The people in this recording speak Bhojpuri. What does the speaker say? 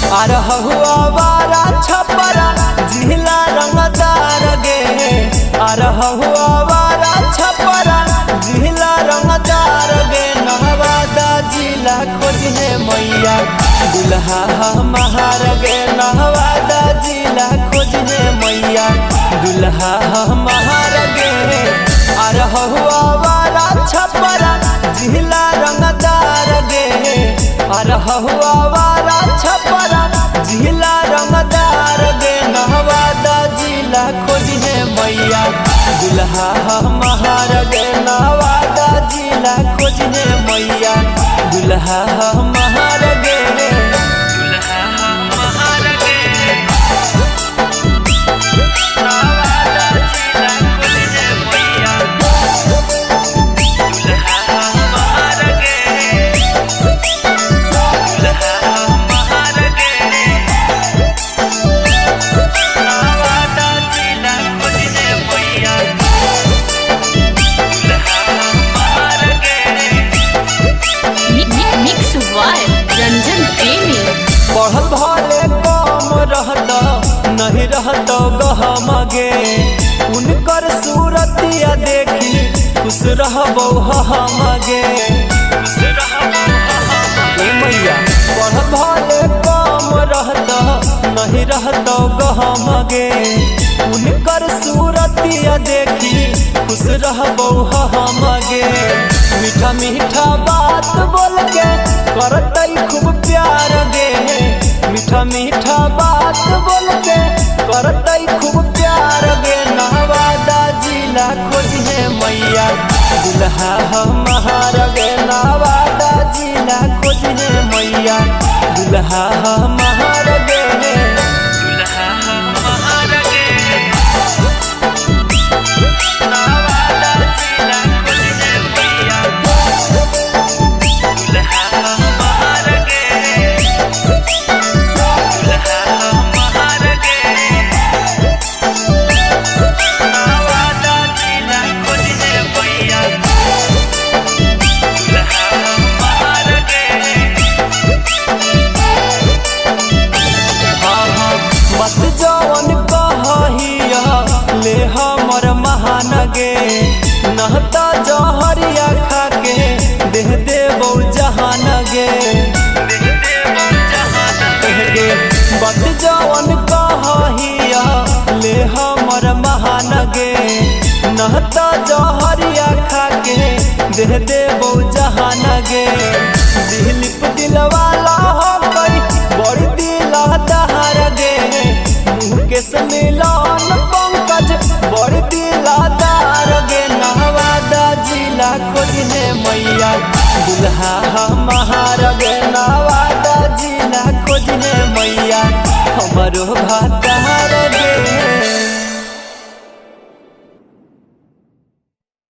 अरहुआ वारा छपरा जिला रंगदार गे। अरहुआ वारा छपरा जिला रंगदार गे। नवादा जिला खोजने मैया दुल्हा हमार गे। नवादा जिला खोजने मैया दुल्हा हमार गे। अरहुआ वारा छपरा जिला रंगदार गे। अरहुआ वारा छपरा जिला रंगदार गे। नवादा जिला खोजने मैया दुल्हा हमार गे। नवादा जिला खोजने मैया दुल्हा हमार गे। दुल्हा हमार गे। नवादा जिला खोजने मैया दुल्हा हमार गे। दुल्हा हमार गे। नवादा जिला खोजने मैया दुल्हा हमार गे। मिक्स वाय रंजन प्रेमी। पढ़ल भले कम रहत नहीं रहत गहमगे। उनकर सूरतिया देखी खुश रहबो हमगे। ए मैया पढ़ल भले कम रहत नहीं रहत गहमगे। उनकर सूरतिया देखी खुश रहबो हमगे। मीठा मीठा बात बोल के करतई खूब प्यार गे। मीठा मीठा बात बोल के करतई खूब प्यार गे। नवादा जिला खोजने मैया दुल्हा हमार गे। नवादा जिला खोजने मैया दुल्हा हमार गे। दुल्हा हमार गे। नवादा जिला खोजने मैया दुल्हा हमार गे। दुल्हा हमार गे। नवादा जिला खोजने मैया दुल्हा हमार गे। मत जवन कहिया ले हमर महान गे। नहता जहरिया खाके देह देबो जहान गे। बत जवन कहिया ले हमर महान गे। नहता जहरिया खाके देह देबो जहान गे। दिलीप दिलवाला हो गई बड़ी दिलदार गे। मुकेश मिलन पंकज बड़ी दिलदार गे। नवादा जिला खोजने मैया दुल्हा हमार गे। नवादा जिला खोजने मैया हमरो भातार